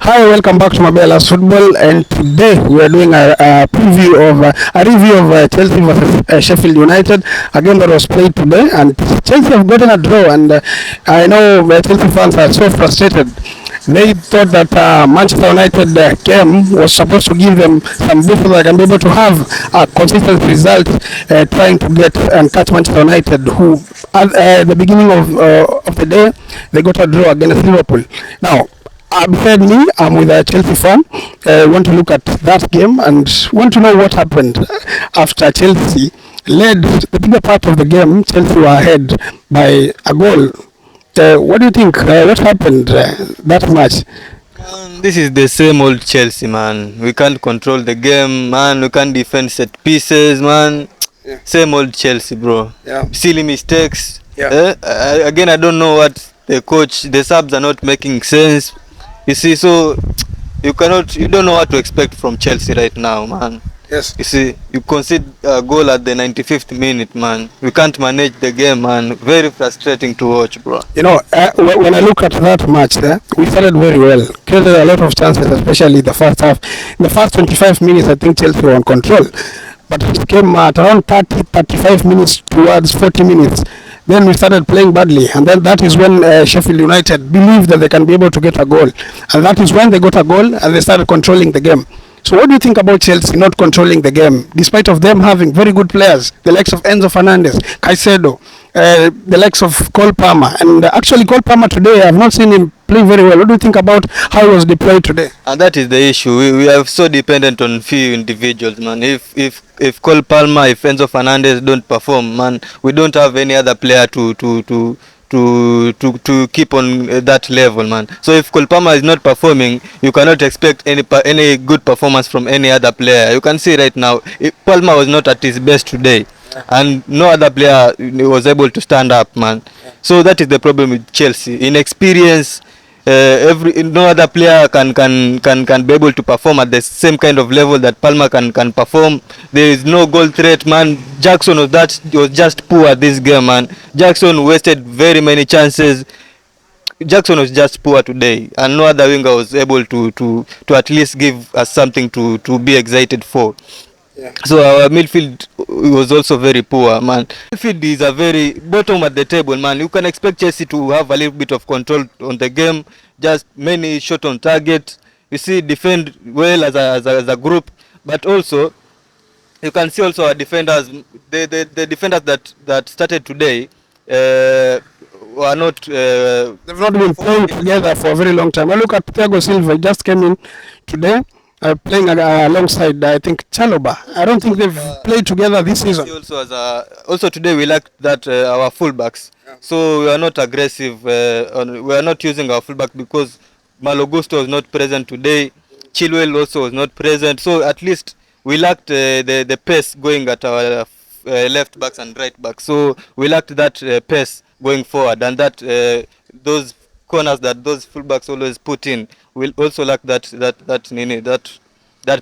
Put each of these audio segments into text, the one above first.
Hi, welcome back to Mabella's Football, and today we are doing a preview of a review of Chelsea versus Sheffield United, a game that was played today, and Chelsea have gotten a draw, and I know Chelsea fans are so frustrated. They thought that Manchester United game was supposed to give them some boost so they can be able to have a consistent result, trying to get and catch Manchester United, who at the beginning of the day they got a draw against Liverpool. Now, beside me, I'm with a Chelsea fan. Want to look at that game and want to know what happened after Chelsea led the bigger part of the game. Chelsea were ahead by a goal. What do you think? What happened that much? This is the same old Chelsea, man. We can't control the game, man. We can't defend set pieces, man. Yeah. Same old Chelsea, bro. Yeah. Silly mistakes. Yeah. Again, I don't know what the coach, the subs are not making sense. You see, so you don't know what to expect from Chelsea right now, man. Yes. You see, you concede a goal at the 95th minute, man. We can't manage the game, man. Very frustrating to watch, bro. You know, when I look at that match, we started very well. Created a lot of chances, especially the first half. In the first 25 minutes, I think Chelsea were on control. But it came at around 35 minutes towards 40 minutes. Then we started playing badly, and then that is when Sheffield United believed that they can be able to get a goal, and that is when they got a goal and they started controlling the game. So what do you think about Chelsea not controlling the game, despite of them having very good players, the likes of Enzo Fernandez, Caicedo, the likes of Cole Palmer, and actually Cole Palmer today, I have not seen him play very well. What do you think about how he was deployed today? And that is the issue. We are so dependent on few individuals, man. If Cole Palmer, if Enzo Fernandez don't perform, man, we don't have any other player to keep on that level, man. So if Cole Palmer is not performing, you cannot expect any good performance from any other player. You can see right now, Palmer was not at his best today, and no other player was able to stand up, man. So that is the problem with Chelsea. Inexperience. No other player can be able to perform at the same kind of level that Palmer can perform. There is no goal threat, man. Jackson was just poor at this game, man. Jackson wasted very many chances. Jackson was just poor today, and no other winger was able to at least give us something to be excited for. Yeah. So our midfield was also very poor, man. Midfield is a very bottom at the table, man. You can expect Chelsea to have a little bit of control on the game, just many shot on target. You see, defend well as a group, but also you can see also our defenders. The defenders that started today were not. They've not been playing together for a very long time. I look at Thiago Silva. He just came in today. Playing alongside, I think, Chalobah. I don't think they've played together this season. Also today we lacked that our fullbacks. Yeah. So we are not aggressive. We are not using our fullback because Malo Gusto was not present today. Chilwell also was not present. So at least we lacked the pace going at our left backs and right backs. So we lacked that pace going forward, and that those corners that those fullbacks always put in will also lack that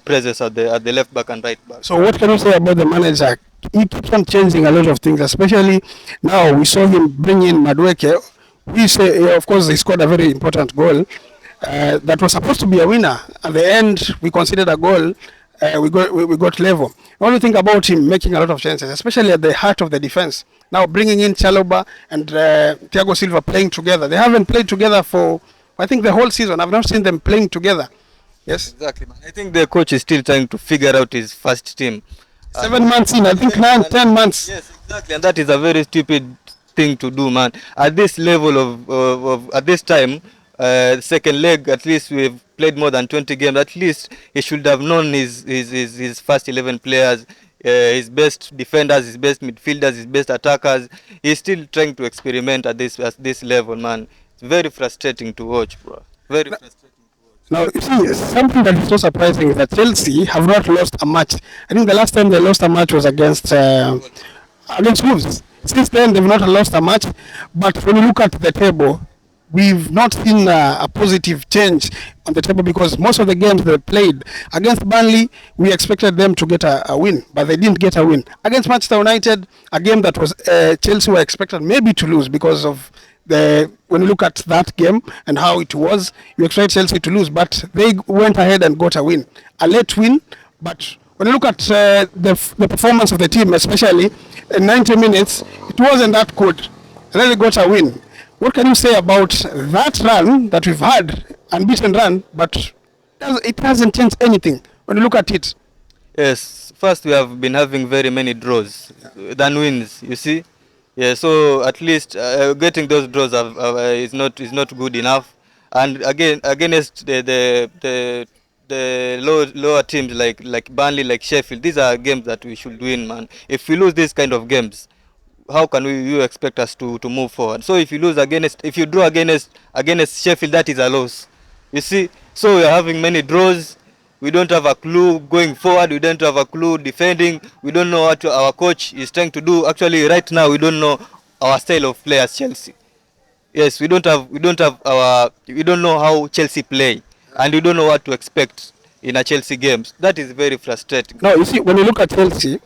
presence at the left back and right back. So what can you say about the manager? He keeps on changing a lot of things, especially now we saw him bring in Madueke. We say, of course, he scored a very important goal that was supposed to be a winner. At the end, we considered a goal. We got level. What do you think about him making a lot of chances, especially at the heart of the defense? Now bringing in Chalobah and Thiago Silva playing together. They haven't played together for, I think, the whole season. I've not seen them playing together. Yes, exactly, man. I think the coach is still trying to figure out his first team. 7 months in, I think 10 months. Yes, exactly, and that is a very stupid thing to do, man. At this level of at this time, second leg, at least we've played more than 20 games. At least he should have known his first 11 players, his best defenders, his best midfielders, his best attackers. He's still trying to experiment at this level, man. It's very frustrating to watch, bro. Very frustrating. Now, you see, something that is so surprising is that Chelsea have not lost a match. I think the last time they lost a match was against Wolves. Since then, they've not lost a match. But when you look at the table, we've not seen a positive change on the table because most of the games they played against Burnley, we expected them to get a win, but they didn't get a win. Against Manchester United, a game that was Chelsea were expected maybe to lose because of when you look at that game and how it was, you expect Chelsea to lose, but they went ahead and got a win, a late win. But when you look at the performance of the team, especially in 90 minutes, it wasn't that good. And then they got a win. What can you say about that run that we've had, unbeaten run, but it hasn't changed anything when you look at it? Yes, first we have been having very many draws than wins. You see, yeah. So at least getting those draws is not good enough. And again, against the lower teams like Burnley, like Sheffield, these are games that we should win, man. If we lose these kind of games, how can you expect us to move forward? So if you lose against, if you draw against Sheffield, that is a loss. You see, so we are having many draws. We don't have a clue going forward. We don't have a clue defending. We don't know what our coach is trying to do. Actually, right now we don't know our style of play as Chelsea. Yes, we don't know how Chelsea play, and we don't know what to expect in a Chelsea games. That is very frustrating. No, you see, when you look at Chelsea,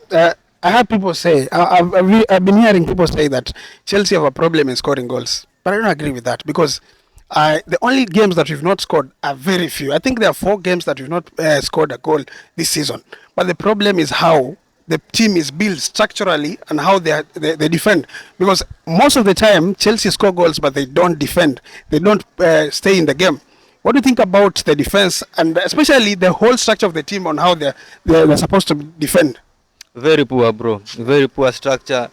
I heard people say, I've been hearing people say that Chelsea have a problem in scoring goals. But I don't agree with that because the only games that we've not scored are very few. I think there are 4 games that we've not scored a goal this season. But the problem is how the team is built structurally and how they defend. Because most of the time, Chelsea score goals, but they don't defend. They don't stay in the game. What do you think about the defense and especially the whole structure of the team on how they're supposed to defend? Very poor, bro. Very poor structure.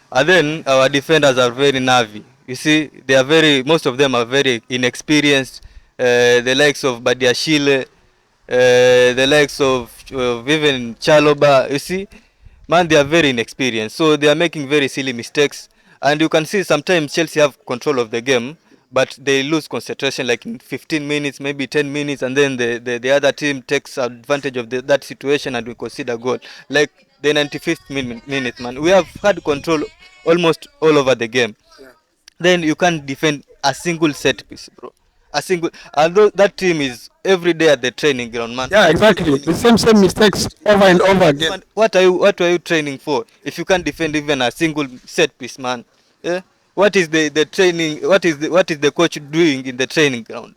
And then our defenders are very nervy. You see, they are most of them are very inexperienced. The likes of Badiashile, the likes of even Chaloba. You see, man, they are very inexperienced. So they are making very silly mistakes. And you can see sometimes Chelsea have control of the game, but they lose concentration like in 15 minutes, maybe 10 minutes, and then the other team takes advantage of that situation and we concede goal. Like the 95th minute, man. We have had control almost all over the game. Yeah. Then you can't defend a single set piece, bro. A single, although that team is every day at the training ground, man. Yeah, exactly. The same mistakes over and over again. Man, what are you training for if you can't defend even a single set piece, man? Yeah? What is the training? What is the coach doing in the training ground?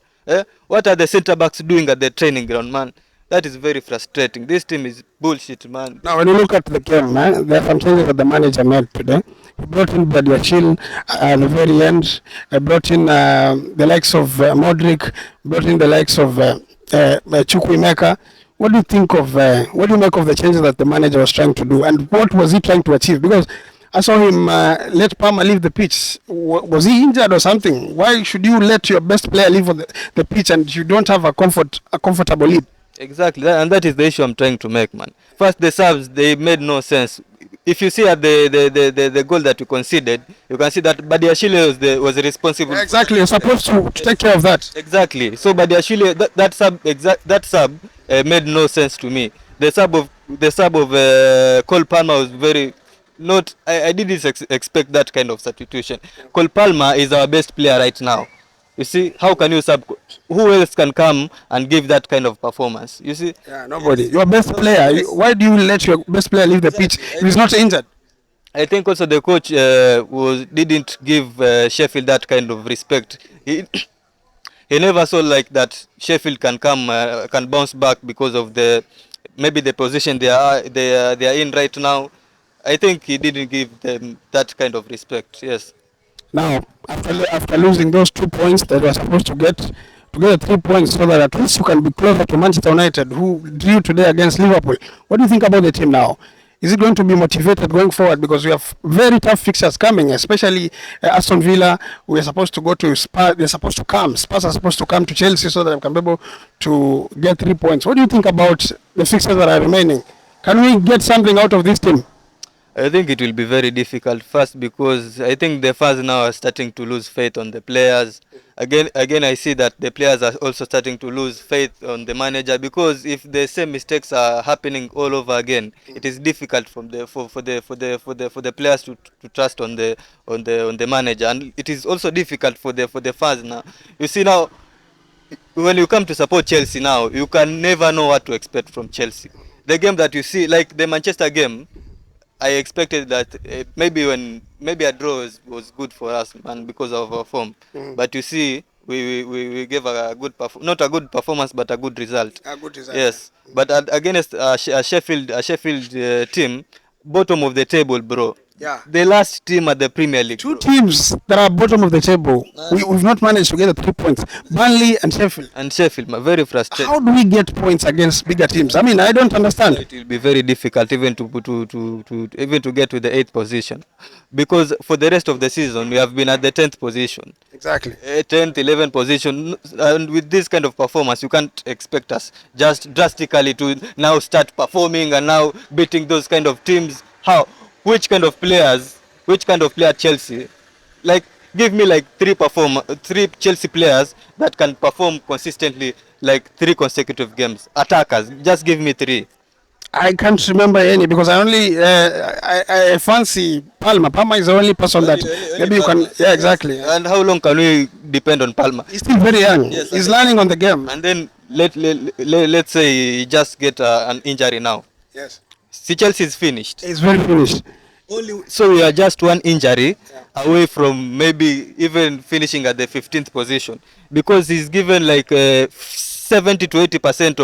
What are the center backs doing at the training ground, man? That is very frustrating. This team is bullshit, man. Now, when you look at the game, man, there are some changes that the manager made today. He brought in Badiachil at the very end. He brought in the likes of Modric. Brought in the likes of Chukwuemeka. What do you think of? What do you make of the changes that the manager was trying to do, and what was he trying to achieve? Because I saw him let Palmer leave the pitch. Was he injured or something? Why should you let your best player leave on the pitch and you don't have a comfortable lead? Exactly, and that is the issue I'm trying to make, man. First, the subs, they made no sense. If you see at the goal that you conceded, you can see that Badiashile was responsible. Yeah, exactly, you're supposed to take care of that. Exactly. So Badiashile, that sub made no sense to me. The sub of Cole Palmer was very not. I didn't expect that kind of substitution. Cole Palmer is our best player right now. You see, how can you sub? Who else can come and give that kind of performance? You see? Yeah, nobody. Your best player. Why do you let your best player leave the pitch if he's not injured? I think also the coach didn't give Sheffield that kind of respect. He never saw like that Sheffield can can bounce back because of maybe the position they are in right now. I think he didn't give them that kind of respect. Yes. Now, after losing those 2 points that you are supposed to get 3 points so that at least you can be closer to Manchester United, who drew today against Liverpool. What do you think about the team now? Is it going to be motivated going forward? Because we have very tough fixtures coming, especially Aston Villa. We are supposed to go to Spurs. They're supposed to come. Spurs are supposed to come to Chelsea so that we can be able to get 3 points. What do you think about the fixtures that are remaining? Can we get something out of this team? I think it will be very difficult. First, because I think the fans now are starting to lose faith on the players. Again, I see that the players are also starting to lose faith on the manager, because if the same mistakes are happening all over again, it is difficult for the players to trust on the manager, and it is also difficult for the fans now. You see now, when you come to support Chelsea now, you can never know what to expect from Chelsea. The game that you see, like the Manchester game, I expected that maybe when maybe a draw was good for us, man, because of our form. But you see, we gave a good not a good performance, but a good result. A good result. Yes, but against a Sheffield team, bottom of the table, bro. Yeah. The last team at the Premier League, Two bro. teams that are bottom of the table. We've not managed to get the 3 points. Burnley and Sheffield. And Sheffield, man, very frustrated. How do we get points against bigger teams? I mean, I don't understand. It will be very difficult even to get to the 8th position, because for the rest of the season we have been at the 10th position. Exactly. 10th, 11th position, and with this kind of performance, you can't expect us just drastically to now start performing and now beating those kind of teams. How? Which kind of players? Which kind of player Chelsea? Like, give me like three Chelsea players that can perform consistently, like 3 consecutive games. Attackers, just give me 3. I can't remember any because I only I fancy Palmer. Palmer is the only person that maybe you can. Yeah, exactly. And how long can we depend on Palmer? He's still very young. Yes, He's learning on the game. And then let's say he just get an injury now. Yes. See, Chelsea is finished. He's very finished. So we are just one injury away from maybe even finishing at the 15th position, because he's given like 70 to 80%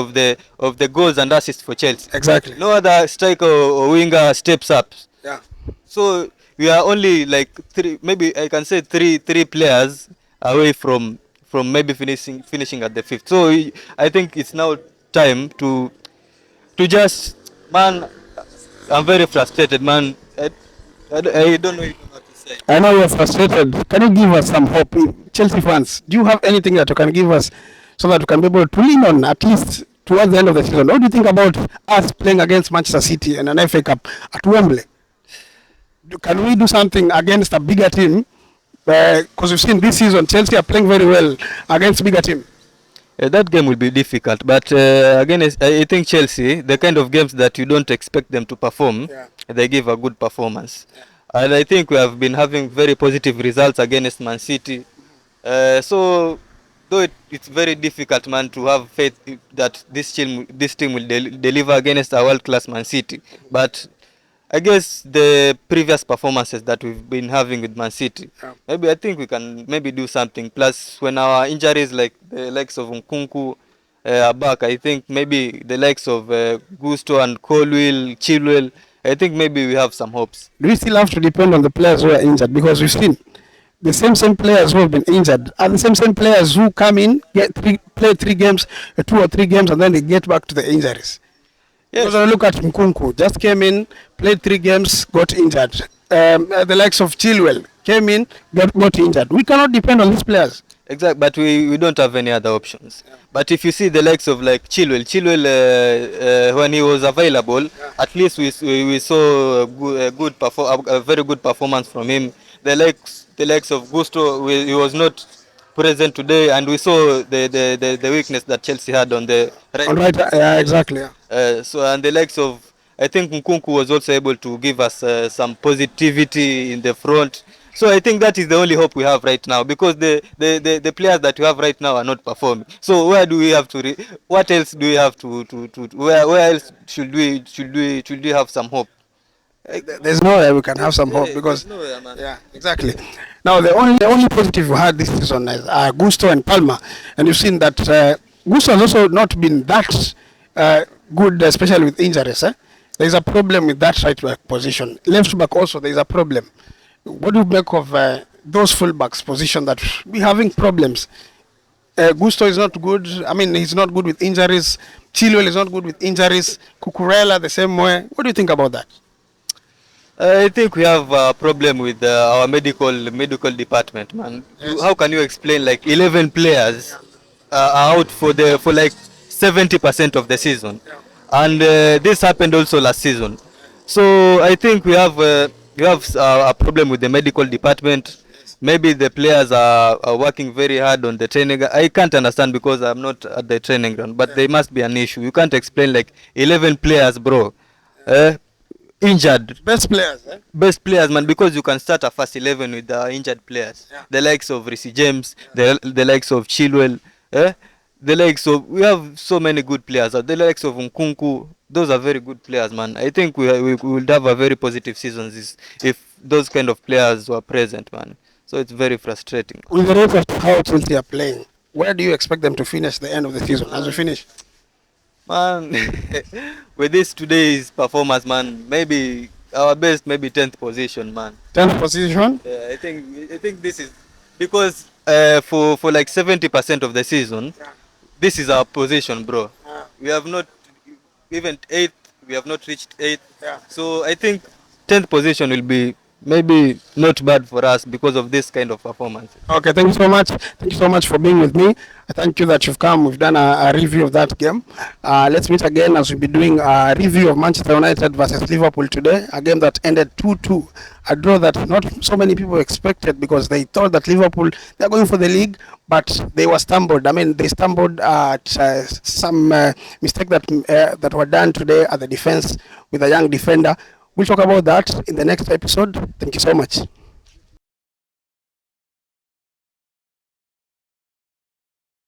of the goals and assists for Chelsea. Exactly. No other striker or winger steps up. Yeah. So we are only like maybe I can say three players away from maybe finishing at the 5th. So I think it's now time to just, man, I'm very frustrated, man. I don't know even what to say. I know you're frustrated. Can you give us some hope, Chelsea fans? Do you have anything that you can give us so that we can be able to lean on at least towards the end of the season? What do you think about us playing against Manchester City in an FA Cup at Wembley? Can we do something against a bigger team? Because we've seen this season Chelsea are playing very well against bigger team. That game will be difficult, but again, I think Chelsea, the kind of games that you don't expect them to perform, they give a good performance. And I think we have been having very positive results against Man City. So, though it's very difficult, man, to have faith that this team will deliver against a world-class Man City. But I guess the previous performances that we've been having with Man City, maybe I think we can maybe do something. Plus, when our injuries like the likes of Nkunku are back, I think maybe the likes of Gusto and Colwill, Chilwell, I think maybe we have some hopes. Do we still have to depend on the players who are injured? Because we've seen the same players who have been injured are the same players who come in, play 3 games, 2 or 3 games, and then they get back to the injuries. Yes. Because I look at Nkunku, just came in, played 3 games, got injured. The likes of Chilwell came in, got injured. We cannot depend on these players. Exactly, but we don't have any other options. But if you see the likes of like Chilwell, when he was available, at least we saw a very good performance from him. The likes of Gusto, he was not present today, and we saw the weakness that Chelsea had on the right. On right, yeah, exactly. So and the likes of, I think Nkunku was also able to give us some positivity in the front. So I think that is the only hope we have right now, because the players that we have right now are not performing. So where do we have to? What else do we have to where else should we have some hope? There's no way we can have some hope because yeah, exactly. Now the only positive we had this season is Gusto and Palmer, and you've seen that Gusto has also not been that good, especially with injuries. There is a problem with that right back position. Left back also there is a problem. What do you make of those fullbacks position that we having problems? Gusto is not good. I mean, he's not good with injuries. Chilwell is not good with injuries. Cucurella the same way. What do you think about that? I think we have a problem with our medical department, man. Yes. How can you explain like 11 players are out for like 70% of the season, and this happened also last season. So I think we have a problem with the medical department. Maybe the players are working very hard on the training. I can't understand because I'm not at the training ground, but there must be an issue. You can't explain like 11 players, bro. Injured. Best players, man, because you can start a first 11 with the injured players. The likes of Reece James, the likes of Chilwell, the likes of, we have so many good players. The likes of Nkunku, those are very good players, man. I think we would have a very positive season if those kind of players were present, man. So it's very frustrating. With the rate of how Chelsea are playing, where do you expect them to finish the end of the season? As we finish, Man, with this today's performance, man, maybe our best, maybe 10th position, man. 10th position. Yeah, I think this is because for like 70% of the season, this is our position, bro. We have not even eighth. We have not reached eighth. So I think 10th position will be maybe not bad for us because of this kind of performance. Okay, thank you so much. Thank you so much for being with me. I thank you that you've come. We've done a review of that game. Let's meet again as we'll be doing a review of Manchester United versus Liverpool today, a game that ended 2-2. A draw that not so many people expected because they thought that Liverpool, they're going for the league, but they were stumbled. I mean, they stumbled at some mistake that were done today at the defense with a young defender. We'll talk about that in the next episode. Thank you so much.